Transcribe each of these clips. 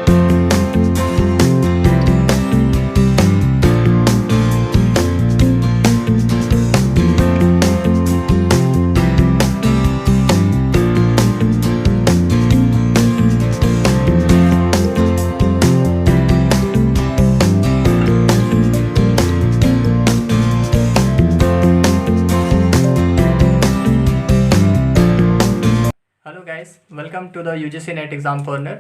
Hello guys, welcome to the UGC NET exam corner.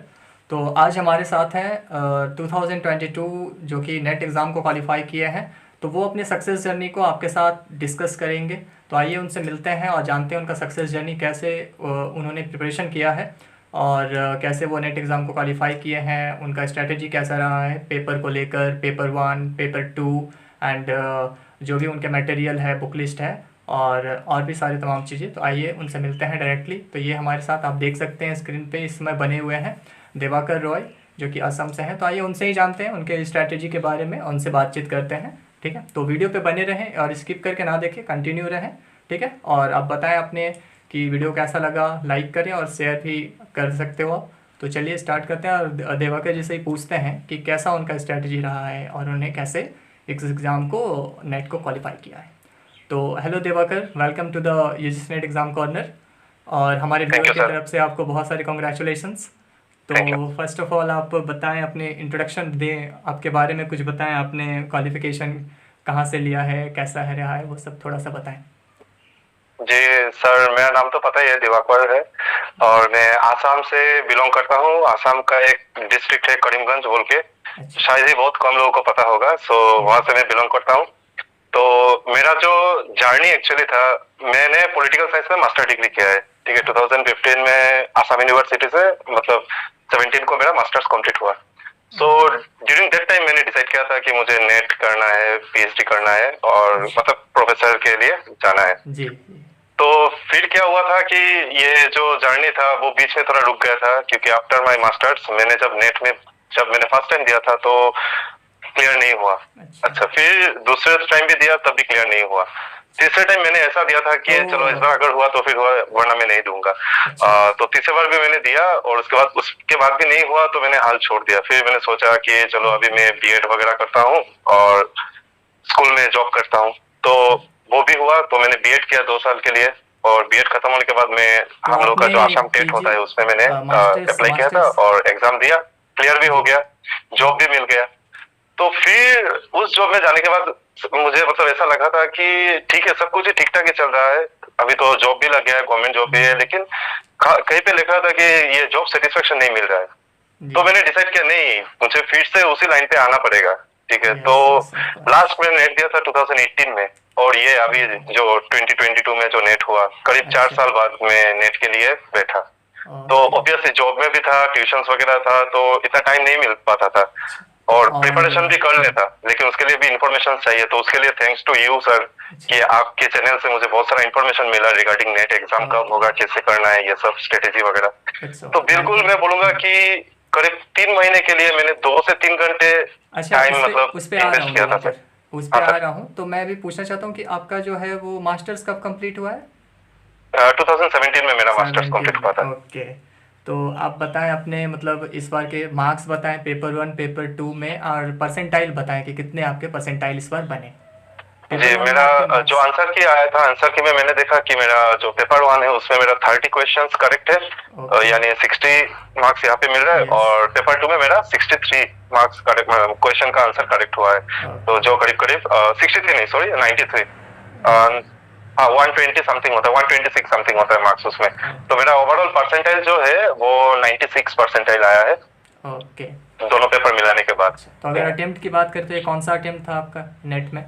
तो आज हमारे साथ हैं 2022 जो कि नेट एग्ज़ाम को क्वालिफाई किए हैं। तो वो अपनी सक्सेस जर्नी को आपके साथ डिस्कस करेंगे। तो आइए उनसे मिलते हैं और जानते हैं उनका सक्सेस जर्नी कैसे उन्होंने प्रिपरेशन किया है और कैसे वो नेट एग्ज़ाम को क्वालिफाई किए हैं। उनका स्ट्रेटजी कैसा रहा है पेपर को लेकर, पेपर 1, पेपर 2 एंड जो भी उनके मटेरियल है, बुक लिस्ट है और भी सारी तमाम चीज़ें। तो आइए उनसे मिलते हैं डायरेक्टली। तो ये हमारे साथ आप देख सकते हैं स्क्रीन पे इस समय बने हुए हैं दिवाकर रॉय, जो कि असम से हैं। तो आइए उनसे ही जानते हैं उनके स्ट्रैटेजी के बारे में, उनसे बातचीत करते हैं। ठीक है, तो वीडियो पे बने रहें और स्किप करके ना देखें, कंटिन्यू रहें। ठीक है, और आप बताएं अपने कि वीडियो कैसा लगा, लाइक करें और शेयर भी कर सकते हो आप। तो चलिए स्टार्ट करते हैं और दिवाकर जी से ही पूछते हैं कि कैसा उनका स्ट्रैटेजी रहा है और उन्हें कैसे इस एग्ज़ाम को, नेट को क्वालिफाई किया है। तो hello Diwakar, welcome to the UGC NET exam corner और हमारे थैंक व्यूअर यू की सर। तरफ से आपको बहुत सारे कॉन्ग्रेचुलेशंस। Thank you. तो फर्स्ट ऑफ ऑल आप बताएं, अपने इंट्रोडक्शन दें, आपके बारे में कुछ बताएं, आपने क्वालिफिकेशन कहाँ से लिया है, कैसा है रहा है, वो सब थोड़ा सा बताएं। जी सर, मेरा नाम तो पता ही है, दिवाकर है और मैं आसाम से बिलोंग करता हूँ। आसाम का एक डिस्ट्रिक्ट है करीमगंज बोल के, अच्छा। शायद ही बहुत कम लोगों को पता होगा। वहाँ से मैं बिलोंग करता हूँ। तो मेरा जो जर्नी एक्चुअली था, मैंने पॉलिटिकल साइंस में मास्टर डिग्री किया है। ठीक है, 2015 में आसाम यूनिवर्सिटी से, मतलब 17 को मेरा मास्टर्स कंप्लीट हुआ। सो ड्यूरिंग दैट टाइम मैंने डिसाइड किया था कि मुझे नेट करना है, पीएचडी करना है और मतलब प्रोफेसर के लिए जाना है। जी। तो फिर क्या हुआ था कि ये जो जर्नी था वो बीच में थोड़ा रुक गया था, क्योंकि आफ्टर माय मास्टर्स मैंने जब मैंने फर्स्ट टाइम दिया था तो क्लियर नहीं हुआ। अच्छा, फिर दूसरे टाइम भी दिया तब भी क्लियर नहीं हुआ। तीसरे टाइम मैंने ऐसा दिया था कि चलो इस बार अगर हुआ तो फिर हुआ, वरना मैं नहीं दूंगा। तो तीसरे बार भी मैंने दिया और उसके बाद भी नहीं हुआ तो मैंने हाल छोड़ दिया। फिर मैंने सोचा कि चलो अभी मैं बीएड वगैरह करता हूँ और स्कूल में जॉब करता हूँ। तो वो भी हुआ, तो मैंने बीएड किया 2 साल के लिए और बीएड खत्म होने के बाद मैं तो हम लोग का जो आपने आसाम टेट होता है उसमें मैंने मास्टर्स अप्लाई किया था और एग्जाम दिया, क्लियर भी हो गया, जॉब भी मिल गया। तो फिर उस जॉब में जाने के बाद मुझे मतलब ऐसा लगा था कि ठीक है, सब कुछ ठीक ठाक ही चल रहा है, अभी तो जॉब भी लग गया है, गवर्नमेंट जॉब भी है, लेकिन कहीं पे लिखा था कि ये जॉब सेटिस्फेक्शन नहीं मिल रहा है। तो मैंने डिसाइड किया नहीं, मुझे फिर से उसी लाइन पे आना पड़ेगा। ठीक है, तो लास्ट में नेट दिया था 2018 में और ये अभी जो 2022 में जो नेट हुआ, करीब 4 साल बाद मैं नेट के लिए बैठा। तो ऑब्वियसली जॉब में भी था, ट्यूशंस वगैरह था, तो इतना टाइम नहीं मिल पाता था और प्रिपरेशन भी कर लेता, लेकिन उसके लिए भी इंफॉर्मेशन चाहिए। तो उसके लिए थैंक्स टू यू सर कि आपके चैनल से मुझे बहुत सारा इंफॉर्मेशन मिला रिगार्डिंग नेट एग्जाम कब होगा, कैसे करना है, ये सब स्ट्रेटेजी वगैरह। तो बिल्कुल मैं बोलूंगा कि करीब 3 महीने के लिए मैंने 2 से 3 घंटे टाइम मतलब उस पे आ रहा इन्वेस्ट किया था हूँ, सर। उस पे आ रहा हूँ। तो मैं भी पूछना चाहता हूँ कि आपका जो है वो मास्टर्स कब कंप्लीट हुआ है? 2017 में मेरा मास्टर्स कंप्लीट हुआ था। ओके। तो आप बताएं अपने, मतलब इस बार के मार्क्स बताएं पेपर 1, पेपर 2 में, और परसेंटाइल बताएं कि कितने आपके परसेंटाइल इस बार बने। जी, मेरा जो आंसर की आया था, आंसर की में मैंने देखा कि मेरा जो पेपर 1 है उसमें मेरा 30 क्वेश्चंस करेक्ट है, यानी 60 मार्क्स यहाँ पे मिल रहा है। और पेपर 2 में मेरा 63 मार्क्स करेक्ट, क्वेश्चन का आंसर करेक्ट हुआ है। तो जो करीब करीब 63 नहीं, सॉरी 93, हाँ 120 समथिंग होता है, 126 समथिंग होता है मार्क्स उसमें। तो मेरा ओवरऑल परसेंटाइल जो है वो 96 परसेंटाइल आया है। ओके। दोनों पेपर मिलाने के बाद। तो अगर अटेम्प्ट की बात करते हैं, कौन सा अटेम्प्ट था आपका नेट में?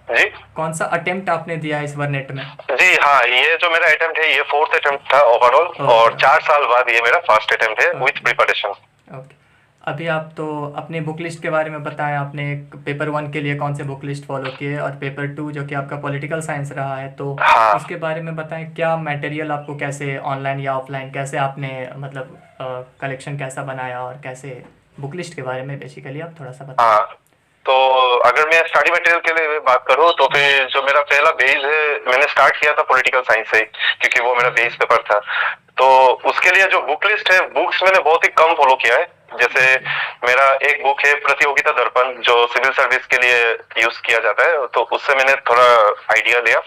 जी, कौन सा अटेम्प्ट आपने दिया इस बार नेट में? जी हाँ, ये जो मेरा अटेम्प्ट है ये 4th अटेम्प्ट था ओवरऑल और 4 साल बाद ये मेरा फर्स्ट अटेम्प्ट है विथ प्रिपरेशन। ओके। अभी आप तो अपनी बुक लिस्ट के बारे में बताएं, आपने पेपर 1 के लिए कौन से बुक लिस्ट फॉलो किए और पेपर 2 जो कि आपका पॉलिटिकल साइंस रहा है, तो उसके बारे में बताएं। क्या मटेरियल आपको, कैसे ऑनलाइन या ऑफलाइन, कैसे आपने मतलब कलेक्शन कैसा बनाया और कैसे, बुक लिस्ट के बारे में बेसिकली आप थोड़ा सा बताएं। हाँ, तो अगर मैं स्टडी मटेरियल के लिए बात करूँ तो फिर जो मेरा पहला बेस है, मैंने स्टार्ट किया था पॉलिटिकल साइंस से, क्योंकि वो मेरा बेस पेपर था। तो उसके लिए जो बुक लिस्ट है, बुक्स मैंने बहुत ही कम फॉलो किया है, जैसे मेरा एक बुक है प्रतियोगिता दर्पण, जो सिविल सर्विस के लिए यूज किया जाता है, तो उससे मैंने थोड़ा आइडिया लिया।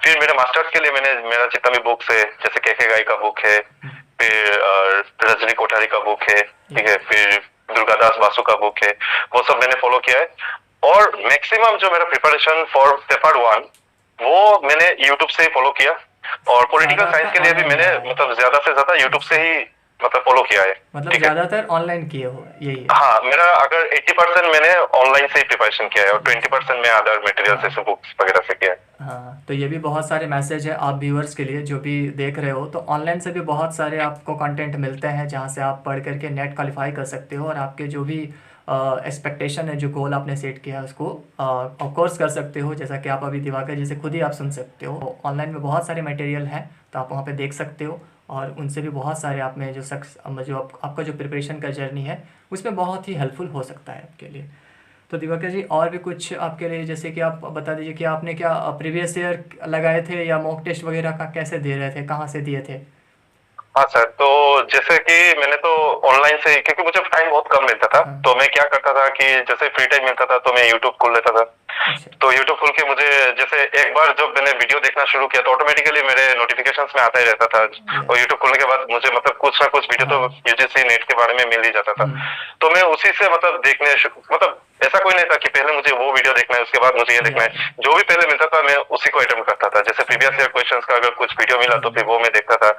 फिर मेरे मास्टर्स के लिए मैंने मेरा जितना भी बुक्स है, जैसे के गाई का बुक है, फिर रजनी कोठारी का बुक है, ठीक है, फिर दुर्गादास बासु का बुक है, वो सब मैंने फॉलो किया है। और मैक्सिमम जो मेरा प्रिपरेशन फॉर पेपर 1 वो मैंने यूट्यूब से ही फॉलो किया। और पॉलिटिकल ज़्यादा साइंस आपका के लिए भी ऑनलाइन मैंने रहा है, मतलब ज्यादा से ज्यादा यूट्यूब से ही मतलब फॉलो किया है। मतलब ठीक है, ज़्यादातर ऑनलाइन किए हो, यही है। हाँ, मेरा अगर 80% मैंने ऑनलाइन से ही प्रिपरेशन किया है और 20% मैं अदर मटेरियल हाँ जैसे बुक्स वगैरह से किया है। हाँ, तो ये भी बहुत सारे मैसेज है आप व्यूअर्स के लिए जो भी देख रहे हो, तो ऑनलाइन से भी बहुत सारे आपको कंटेंट मिलते हैं जहाँ से आप पढ़ करके नेट क्वालिफाई कर सकते हो और आपके जो भी एक्सपेक्टेशन है, जो गोल आपने सेट किया है उसको ऑफ कोर्स कर सकते हो। जैसा कि आप अभी दिवाकर जी से खुद ही आप सुन सकते हो, ऑनलाइन में बहुत सारे मटेरियल हैं, तो आप वहाँ पे देख सकते हो और उनसे भी बहुत सारे आप में जो आपका जो प्रिपरेशन का जर्नी है उसमें बहुत ही हेल्पफुल हो सकता है आपके लिए। तो दिवाकर जी, और भी कुछ आपके लिए, जैसे कि आप बता दीजिए कि आपने क्या प्रीवियस ईयर लगाए थे या मॉक टेस्ट वगैरह का कैसे दे रहे थे, कहाँ से दिए थे? हाँ सर, तो जैसे कि मैंने तो ऑनलाइन से, क्योंकि मुझे टाइम बहुत कम मिलता था, हाँ। तो मैं क्या करता था कि जैसे फ्री टाइम मिलता था तो मैं यूट्यूब खोल लेता था। अच्छा। तो यूट्यूब खोल के मुझे, जैसे एक बार जब मैंने वीडियो देखना शुरू किया तो ऑटोमेटिकली मेरे नोटिफिकेशंस में आता ही रहता था। और यूट्यूब खोलने के बाद मुझे मतलब कुछ ना कुछ वीडियो तो हाँ। यूजीसी नेट के बारे में मिल ही जाता था। हम्म। तो मैं उसी से मतलब मतलब ऐसा कोई नहीं था कि पहले मुझे वो वीडियो देखना है उसके बाद मुझे ये देखना या है। जो भी पहले मिलता था मैं उसी को अटेम्प्ट करता था। जैसे प्रीवियस ईयर क्वेश्चंस का अगर कुछ वीडियो मिला तो फिर वो मैं देखता था।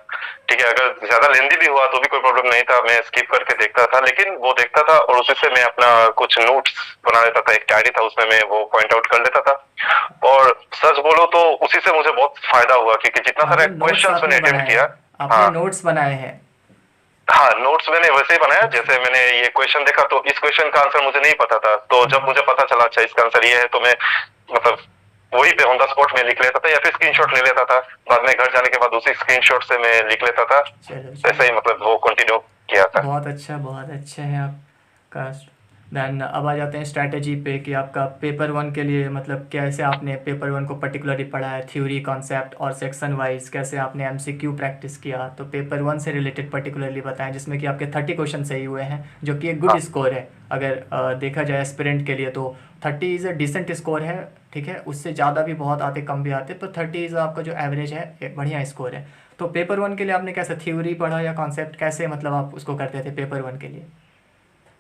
ठीक है, अगर ज्यादा लेंदी भी हुआ तो भी कोई प्रॉब्लम नहीं था, मैं स्किप करके देखता था, लेकिन वो देखता था और उसी से मैं अपना कुछ नोट्स बना लेता था। एक डायरी था, उसमें मैं वो पॉइंट आउट कर लेता था। और सच बोलो तो उसी से मुझे बहुत फायदा हुआ, क्योंकि जितना सारे मतलब नोट्स क्वेश्चंस मैंने आपने अटेम्प्ट बनाए किया। हैं, आपने हाँ, नोट्स बनाए हैं। हाँ, नोट्स मैंने वैसे ही बनाया। अच्छा। जैसे मैंने ये क्वेश्चन देखा तो इस क्वेश्चन का आंसर मुझे नहीं पता था, तो जब मुझे पता चला अच्छा इसका आंसर ये है, तो मैं मतलब वही पे ऑन द स्पॉट में लिख लेता था या फिर स्क्रीनशॉट ले लेता था। बाद में घर जाने के बाद उसी स्क्रीनशॉट से मैं लिख लेता था। चलो ऐसे चलो, ही मतलब वो कंटिन्यू किया था। बहुत अच्छा, बहुत अच्छा है आपका। देन अब आ जाते हैं स्ट्रैटेजी पे कि आपका पेपर 1 के लिए मतलब कैसे आपने पेपर 1 को पर्टिकुलरली पढ़ा है, थ्योरी, कॉन्सेप्ट और सेक्शन वाइज कैसे आपने एमसीक्यू प्रैक्टिस किया। तो पेपर 1 से रिलेटेड पर्टिकुलरली बताएं, जिसमें कि आपके 30 क्वेश्चन सही हुए हैं, जो कि एक गुड हाँ, स्कोर है। अगर देखा जाए एस्पिरेंट के लिए तो 30 इज़ अ डिसेंट स्कोर है, ठीक है। उससे ज़्यादा भी बहुत आते, कम भी आते, तो 30 इज़ आपका जो एवरेज है एक बढ़िया स्कोर है। तो पेपर 1 के लिए आपने कैसे थ्योरी पढ़ा या कॉन्सेप्ट, कैसे मतलब आप उसको करते थे पेपर 1 के लिए?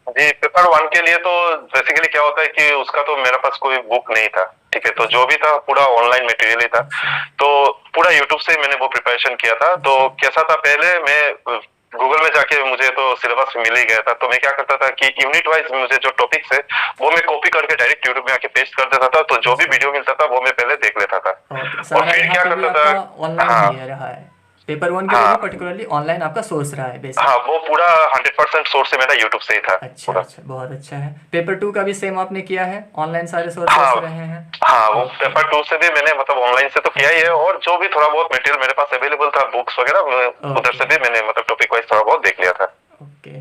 जी, पेपर 1 के लिए तो बेसिकली क्या होता है कि उसका तो मेरे पास कोई बुक नहीं था। ठीक है, तो अच्छा। जो भी था पूरा ऑनलाइन मटेरियल ही था। अच्छा। तो पूरा यूट्यूब से ही मैंने वो प्रिपरेशन किया था। तो अच्छा। कैसा था, पहले मैं गूगल में जाके, मुझे तो सिलेबस मिल ही गया था, तो मैं क्या करता था कि यूनिट वाइज मुझे जो टॉपिक्स है वो मैं कॉपी करके डायरेक्ट यूट्यूब में आके पेस्ट कर देता था। तो जो भी अच्छा। वीडियो मिलता था वो मैं पहले देख लेता था। ओके, और सारा फिर यहाँ क्या पे भी करता था। आपका ऑनलाइन ही हाँ, है रहा है। पेपर 1 के लिए भी हाँ, पर्टिकुलरली ऑनलाइन आपका सोर्स रहा है बेसिक। हाँ, वो पूरा 100% सोर्स से मेरा यूट्यूब से ही था अच्छा पूरा। अच्छा, बहुत अच्छा है। पेपर 2 का भी सेम आपने किया है, ऑनलाइन सारे सोर्सेस हाँ, रहे हैं? हाँ, वो ओके। पेपर 2 से भी मैंने मतलब ऑनलाइन से तो किया ही है, ओके। और जो भी थोड़ा बहुत मटेरियल मेरे पास अवेलेबल था, बुक्स वगैरह, उधर ओके। से भी मैंने मतलब टॉपिक वाइज थोड़ा बहुत देख लिया था। ओके।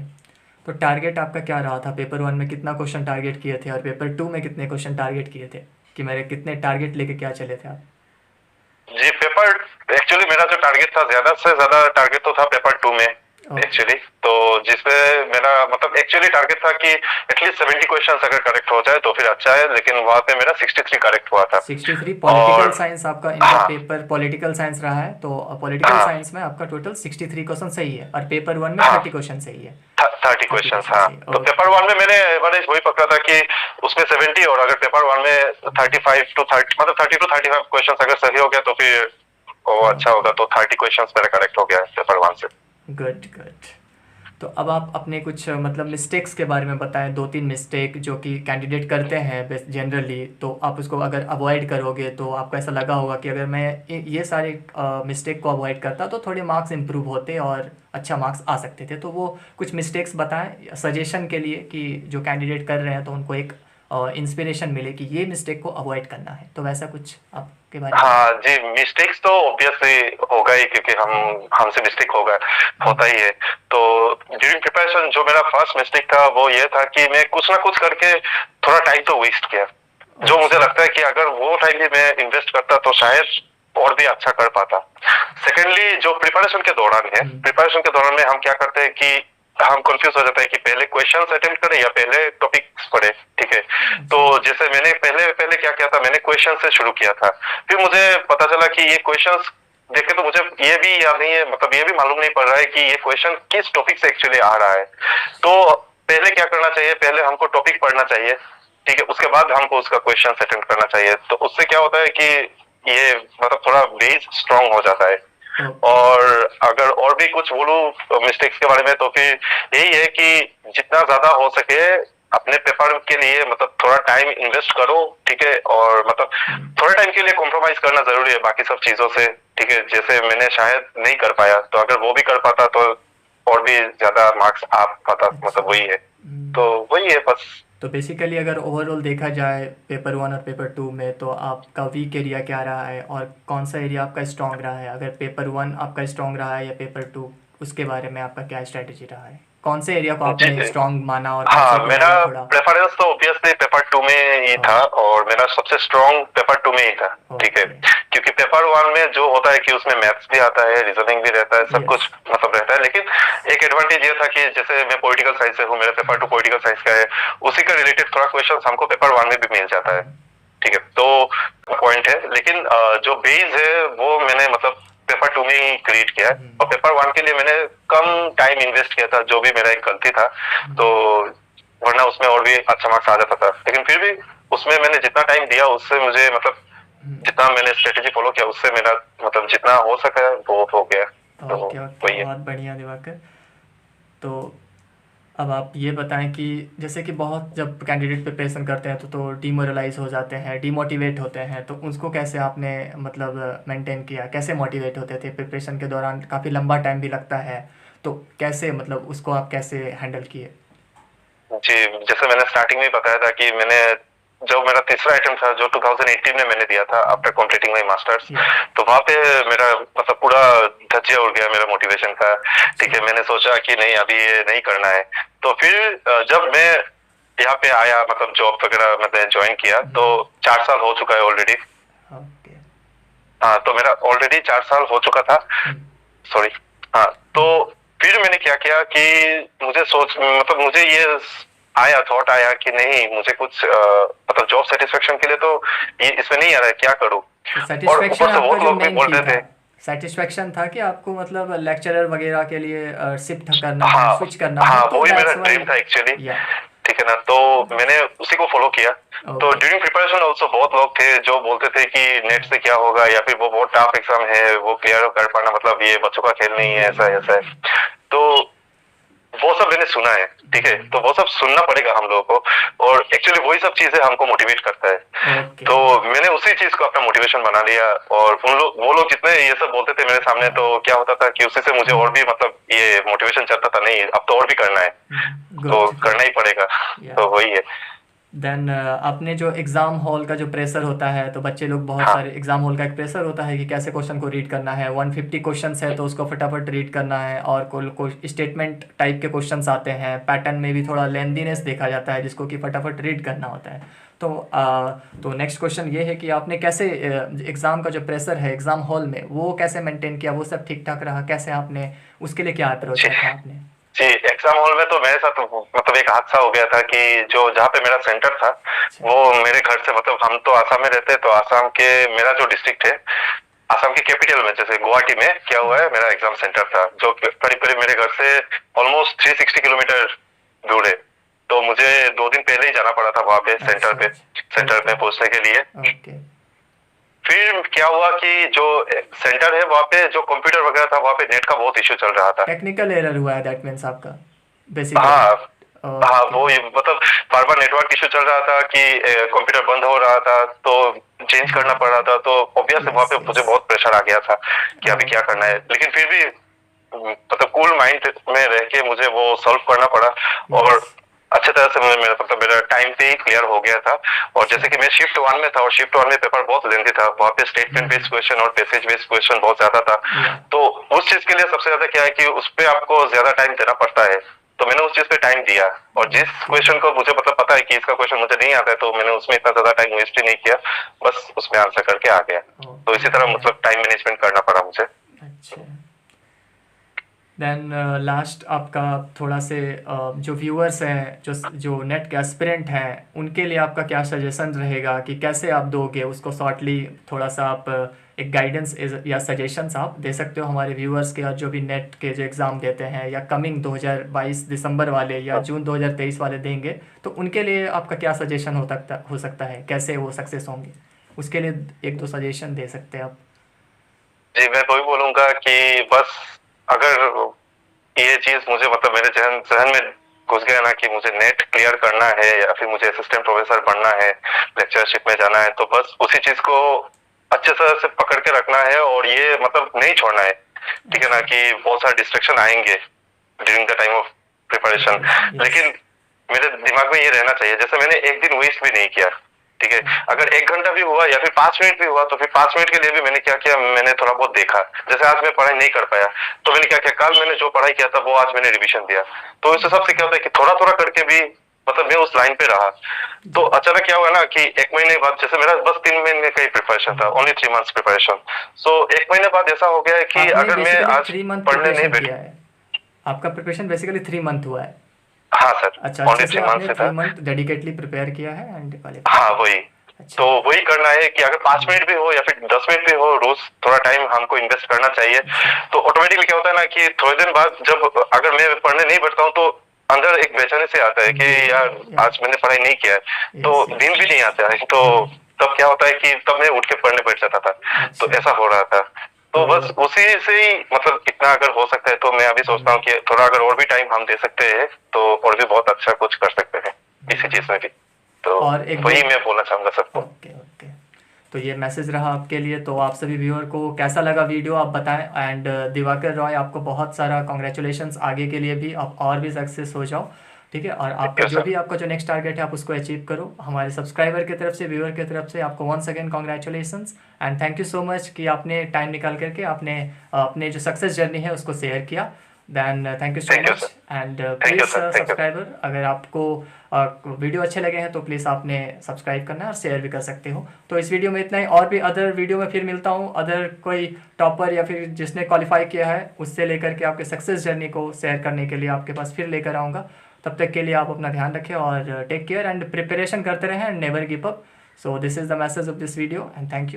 तो टारगेट आपका क्या रहा था? पेपर 1 में कितना क्वेश्चन टारगेट किए थे और पेपर 2 में कितने क्वेश्चन टारगेट किए थे, कि मेरे कितने टारगेट लेके क्या चले थे आप? जी, पेपर एक्चुअली मेरा जो टारगेट था, ज्यादा से ज्यादा टारगेट तो था पेपर 2 में ओके। एक्चुअली। तो जिसमें मेरा मतलब एक्चुअली टारगेट था कि एटलीस्ट 70 क्वेश्चंस अगर करेक्ट हो जाए तो फिर अच्छा है, लेकिन वहां पे मेरा 63 करेक्ट हुआ था। 63 पॉलिटिकल और साइंस आपका, इनका हाँ, पेपर पॉलिटिकल साइंस रहा है, तो पॉलिटिकल हाँ, साइंस में आपका टोटल 63 क्वेश्चन सही है और पेपर 1 में हाँ, 30 क्वेश्चन सही है। 30 30 क्वेश्चंस, क्वेश्चन हाँ। सही है, तो पेपर ओके। 1 में मैंने एवरेज वही पकड़ा था कि उसमें 70, और अगर पेपर 1 में 35 टू 30 मतलब 30 टू 35 क्वेश्चंस अगर सही हो गया तो फिर वो अच्छा ओके। होगा। तो 30 क्वेश्चंस मेरा करेक्ट हो गया पेपर 1 से। Good good. तो अब आप अपने कुछ मतलब मिस्टेक्स के बारे में बताएं, 2-3 मिस्टेक जो कि कैंडिडेट करते हैं जनरली, तो आप उसको अगर अवॉइड करोगे तो आपको ऐसा लगा होगा कि अगर मैं ये सारे मिस्टेक को अवॉइड करता तो थोड़े मार्क्स इंप्रूव होते और अच्छा मार्क्स आ सकते थे। तो वो कुछ मिस्टेक्स बताएं सजेशन के लिए, कि जो कैंडिडेट कर रहे हैं तो उनको एक इंस्पिरेशन मिले कि ये मिस्टेक को अवॉइड करना है। तो वैसा कुछ आपके बारे में हाँ जी, मिस्टेक्स तो ऑब्वियसली होगा ही, क्योंकि हम हमसे मिस्टेक होगा, होता ही है। तो ड्यूरिंग प्रिपरेशन जो मेरा फर्स्ट मिस्टेक था वो ये था कि मैं कुछ ना कुछ करके थोड़ा टाइम तो वेस्ट किया। जो मुझे अच्छा। लगता है कि अगर वो टाइम भी मैं इन्वेस्ट करता तो शायद और भी अच्छा कर पाता। सेकेंडली, जो प्रिपरेशन के दौरान है, हम्म। प्रिपरेशन के दौरान में हम क्या करते हैं कि हम कंफ्यूज हो जाता है कि पहले क्वेश्चंस अटेम्प्ट करें या पहले टॉपिक्स पढ़े। ठीक है, तो जैसे मैंने पहले पहले क्या किया था, मैंने क्वेश्चन से शुरू किया था। फिर मुझे पता चला कि ये क्वेश्चंस देखे तो मुझे ये भी याद नहीं है, मतलब ये भी मालूम नहीं पड़ रहा है कि ये क्वेश्चन किस टॉपिक से एक्चुअली आ रहा है। तो पहले क्या करना चाहिए, पहले हमको टॉपिक पढ़ना चाहिए। ठीक है, उसके बाद हमको उसका क्वेश्चन अटेम्प्ट करना चाहिए। तो उससे क्या होता है कि ये मतलब थोड़ा बेस स्ट्रांग हो जाता है। और अगर और भी कुछ बोलूं मिस्टेक्स के बारे में, तो फिर यही है कि जितना ज्यादा हो सके अपने पेपर के लिए मतलब थोड़ा टाइम इन्वेस्ट करो। ठीक है, और मतलब थोड़े टाइम के लिए कॉम्प्रोमाइज करना जरूरी है बाकी सब चीजों से। ठीक है, जैसे मैंने शायद नहीं कर पाया, तो अगर वो भी कर पाता तो और भी ज्यादा मार्क्स आ पाता। मतलब वही है, तो वही है बस। तो बेसिकली अगर ओवरऑल देखा जाए पेपर 1 और पेपर 2 में, तो आपका वीक एरिया क्या रहा है और कौन सा एरिया आपका स्ट्रांग रहा है? अगर पेपर 1 आपका स्ट्रांग रहा है या पेपर 2, उसके बारे में आपका क्या स्ट्रेटजी रहा है? कौन से एरिया को आपने स्ट्रांग माना और कौन से हाँ, को मेरा लगा थोड़ा? प्रेफरेंस तो ऑब्वियसली पेपर 2 में ही था, और मेरा सबसे स्ट्रांग पेपर 2 में ही था। ठीक है, क्योंकि पेपर 1 में जो होता है कि उसमें मैथ्स भी आता है, रीजनिंग भी रहता है, सब कुछ मतलब रहता है। लेकिन एक एडवांटेज ये था कि जैसे मैं पॉलिटिकल साइंस से हूँ, मेरा पेपर 2 पॉलिटिकल साइंस का है, उसी का रिलेटेड थोड़ा क्वेश्चन हमको पेपर 1 में भी मिल जाता है। ठीक है, तो पॉइंट है। लेकिन जो बेस है वो मैंने मतलब पेपर 2 में ही क्रिएट किया है, और पेपर 1 के लिए मैंने कम टाइम इन्वेस्ट किया था, जो भी मेरा एक गलती था। तो वरना उसमें और भी अच्छा मार्क्स आ जाता था। लेकिन फिर भी उसमें मैंने जितना टाइम दिया उससे मुझे मतलब जितना मैंने स्ट्रेटेजी फॉलो किया उससे मेरा मतलब जितना हो सका वो हो गया। तो ओके ओके, वही है। बहुत बढ़िया दिवाकर। तो अब आप ये बताएं कि जैसे कि बहुत जब कैंडिडेट प्रिपरेशन करते हैं तो डीमोरलाइज हो जाते हैं, डीमोटिवेट होते हैं, तो उसको कैसे आपने मतलब मेंटेन किया? कैसे मोटिवेट होते थे प्रिपरेशन के दौरान? काफ़ी लंबा टाइम भी लगता है, तो कैसे मतलब उसको आप कैसे हैंडल किए? जी, जैसे मैंने स्टार्टिंग में बताया था कि मैंने जो मेरा तीसरा अटेम्प्ट था जो 2018 में मैंने दिया था आफ्टर कंप्लीटिंग माय मास्टर्स, तो वहाँ पे मेरा मतलब पूरा धज्जिया उड़ गया मेरा मोटिवेशन का। ठीक है, मैंने सोचा कि नहीं अभी ये नहीं करना है। तो फिर जब मैं यहाँ पे आया मतलब जॉब वगैरह मैंने ज्वाइन किया, तो 4 साल हो चुका है ऑलरेडी। हाँ, तो मेरा ऑलरेडी 4 साल हो चुका था। सॉरी। हाँ, तो फिर मैंने क्या किया कि मुझे सोच मतलब मुझे ये आया थॉट आया कि नहीं मुझे कुछ मतलब जॉब सेटिस्फेक्शन के लिए तो ये इसमें नहीं आ रहा है, क्या करूँ। और ऊपर सेटिस्फेक्शन से आपका बहुत जो लोग भी मेन की बोलते था, थे। सेटिस्फेक्शन था कि आपको मतलब लेक्चरर वगैरह के लिए शिफ्ट करना है, हाँ, स्विच करना है, हाँ, तो वही मेरा दैट्स ड्रीम व्हाई। था एक्चुअली। या ठीक है ना, तो मैंने उसी को फॉलो किया। तो ड्यूरिंग प्रिपरेशन ऑल्सो बहुत लोग थे जो बोलते थे कि नेट से क्या होगा, या फिर वो बहुत टफ एग्जाम है, वो क्लियर कर पाना मतलब ये बच्चों का खेल नहीं है, ऐसा ऐसा है। तो वो सब मैंने सुना है। ठीक है, तो वो सब सुनना पड़ेगा हम लोगों को, और एक्चुअली वही सब चीजें हमको मोटिवेट करता है। तो मैंने उसी चीज को अपना मोटिवेशन बना लिया, और वो लोग जितने ये सब बोलते थे मेरे सामने, तो क्या होता था कि उसी से मुझे और भी मतलब ये मोटिवेशन चलता था, नहीं अब तो और भी करना है, तो करना ही पड़ेगा। तो वही है। देन आपने जो एग्ज़ाम हॉल का जो प्रेशर होता है, तो बच्चे लोग बहुत सारे एग्ज़ाम हॉल का एक प्रेशर होता है कि कैसे क्वेश्चन को रीड करना है। 150 क्वेश्चंस है तो उसको फटाफट रीड करना है, और कोई स्टेटमेंट टाइप के क्वेश्चंस आते हैं, पैटर्न में भी थोड़ा लेंथीनेस देखा जाता है जिसको कि फटाफट रीड करना होता है। तो नेक्स्ट क्वेश्चन ये है कि आपने कैसे एग्ज़ाम का जो प्रेशर है एग्ज़ाम हॉल में वो कैसे मेंटेन किया? वो सब ठीक ठाक रहा? कैसे आपने उसके लिए क्या अप्रोच रखा आपने? जी, एग्जाम हॉल में तो मेरे साथ मतलब एक हादसा हो गया था कि जो जहाँ पे मेरा सेंटर था वो मेरे घर से मतलब हम तो आसाम में रहते हैं, तो आसाम के मेरा जो डिस्ट्रिक्ट है आसाम के कैपिटल में जैसे गुवाहाटी में क्या हुआ है, मेरा एग्जाम सेंटर था जो करीब करीब मेरे घर से ऑलमोस्ट 360 किलोमीटर दूर है। तो मुझे 2 दिन पहले ही जाना पड़ा था वहाँ पे सेंटर पे पहुंचने के लिए। फिर क्या हुआ कि जो सेंटर है वहाँ पे जो कंप्यूटर वगैरह था वहाँ पे नेट का बहुत इश्यू चल रहा था। टेक्निकल एरर हुआ है दैट मीन्स आपका बेसिकली? हाँ, हाँ, वो मतलब बार बार नेटवर्क इश्यू चल रहा था कि कंप्यूटर बंद हो रहा था, तो चेंज करना पड़ रहा था। तो ऑब्वियसली वहाँ पे मुझे बहुत प्रेशर आ गया था कि अभी क्या करना है। लेकिन फिर भी मतलब कूल माइंड में रह के मुझे वो सॉल्व करना पड़ा, और अच्छे तरह से मेरा टाइम पे ही क्लियर हो गया था। और जैसे कि मैं शिफ्ट 1 में था, और शिफ्ट 1 में पेपर बहुत लेंथी था, वहाँ पे स्टेटमेंट बेस्ड क्वेश्चन और पैसेज बेस्ड क्वेश्चन बहुत ज्यादा था। तो उस चीज के लिए सबसे ज्यादा क्या है कि उस पर आपको ज्यादा टाइम देना पड़ता है। तो मैंने उस चीज पे टाइम दिया, और जिस क्वेश्चन को मुझे मतलब पता है कि इसका क्वेश्चन मुझे नहीं आता है, तो मैंने उसमें इतना ज्यादा टाइम वेस्ट ही नहीं किया, बस उसमें आंसर करके आ गया। तो इसी तरह मतलब टाइम मैनेजमेंट करना पड़ा मुझे। अच्छा, देन लास्ट आपका थोड़ा से जो व्यूअर्स हैं, जो जो नेट के एस्पिरेंट हैं, उनके लिए आपका क्या सजेशन रहेगा कि कैसे आप दोगे उसको शॉर्टली? थोड़ा सा आप एक गाइडेंस या सजेशंस आप दे सकते हो हमारे व्यूअर्स के, और जो भी नेट के जो एग्ज़ाम देते हैं या कमिंग 2022 दिसंबर वाले या जून 2023 वाले देंगे, तो उनके लिए आपका क्या सजेशन हो सकता है, कैसे वो सक्सेस होंगे? उसके लिए एक दो सजेशन दे सकते हैं आप। जी, मैं वही बोलूंगा कि बस अगर ये चीज मुझे मतलब मेरे जहन जहन में घुस गया ना कि मुझे नेट क्लियर करना है या फिर मुझे असिस्टेंट प्रोफेसर बनना है, लेक्चरशिप में जाना है, तो बस उसी चीज को अच्छे तरह से पकड़ के रखना है और ये मतलब नहीं छोड़ना है। ठीक है ना, कि बहुत सारे डिस्ट्रैक्शन आएंगे during the time of preparation, लेकिन मेरे दिमाग में ये रहना चाहिए जैसे मैंने एक दिन वेस्ट भी नहीं किया। ठीक है, अगर 1 घंटा भी हुआ या फिर 5 मिनट भी हुआ तो फिर 5 मिनट के लिए भी मैंने क्या किया, मैंने थोड़ा बहुत देखा। जैसे आज मैं पढ़ाई नहीं कर पाया तो मैंने क्या किया, कल मैंने जो पढ़ाई किया था वो आज मैंने रिवीजन दिया। तो इस हिसाब से क्या होता है कि थोड़ा थोड़ा करके भी मतलब मैं उस लाइन पे रहा। तो अचानक क्या हुआ ना कि 1 महीने बाद, जैसे मेरा बस 3 महीने का ही प्रिपरेशन था, ओनली 3 मंथ्स प्रिपरेशन। सो 1 महीने बाद ऐसा हो गया है कि आपने अगर मैं बेसिकली आज 3 मंथ पढ़ने नहीं प्रिपरेशन बैठ। किया है? आपका प्रिपरेशन बेसिकली 3 मंथ हुआ है? हाँ सर, अच्छा, ओनली अच्छे से 3 मंथ आपने से थ्री था। मंथ डेडिकेटली प्रिपेयर किया है एंड क्वालिफाई हाँ किया वही, है। तो अच्छा। वही करना है कि अगर 5 मिनट भी हो या फिर 10 मिनट भी हो, रोज थोड़ा टाइम हमको इन्वेस्ट करना चाहिए। जी। तो ऑटोमेटिकली क्या होता है ना कि थोड़े दिन बाद जब अगर मैं पढ़ने नहीं बैठता हूँ तो अंदर एक बेचैनी से आता है कि जी। यार या आज मैंने पढ़ाई नहीं किया है, तो यस यस। दिन भी नहीं आता है। तो तब क्या होता है कि तब मैं उठ के पढ़ने बैठ जाता था। तो अच्छा। ऐसा हो रहा था। तो तो बस उसी से ही मतलब इतना अगर हो सकता है तो मैं अभी सोचता हूँ कि थोड़ा अगर और भी टाइम हम दे सकते हैं तो और भी बहुत अच्छा कुछ कर सकते हैं इसी चीज में भी। तो और एक दो। वही मैं बोलना चाहूंगा सबको। Okay okay. तो ये मैसेज रहा आपके लिए। तो आप सभी व्यूअर को कैसा लगा वीडियो आप बताएं, एंड दिवाकर रॉय, आपको बहुत सारा कॉन्ग्रेचुलेशंस आगे के लिए भी, आप और भी सक्सेस हो जाओ। ठीक है, और थैंक आपका यू जो सर। भी आपका जो नेक्स्ट टारगेट है आप उसको अचीव करो। हमारे सब्सक्राइबर की तरफ से, व्यूअर की तरफ से आपको once again congratulations and thank you so much कि आपने टाइम निकाल करके आपने अपने जो सक्सेस जर्नी है उसको शेयर किया। Then thank you so thank you much. Sir. And thank you please sir. Thank you. Subscriber, अगर आपको वीडियो अच्छे लगे हैं तो प्लीज़ आपने सब्सक्राइब करना है और शेयर भी कर सकते हो। तो इस वीडियो में इतना ही, और भी अदर वीडियो में फिर मिलता हूँ, अदर कोई टॉपर या फिर जिसने क्वालिफाई किया है उससे लेकर के आपके सक्सेस जर्नी को शेयर करने के लिए आपके पास फिर लेकर आऊँगा। तब तक के लिए आप अपना ध्यान रखें और टेक केयर एंड प्रिपरेशन करते रहें and never give up. So this is the message of this video and thank you.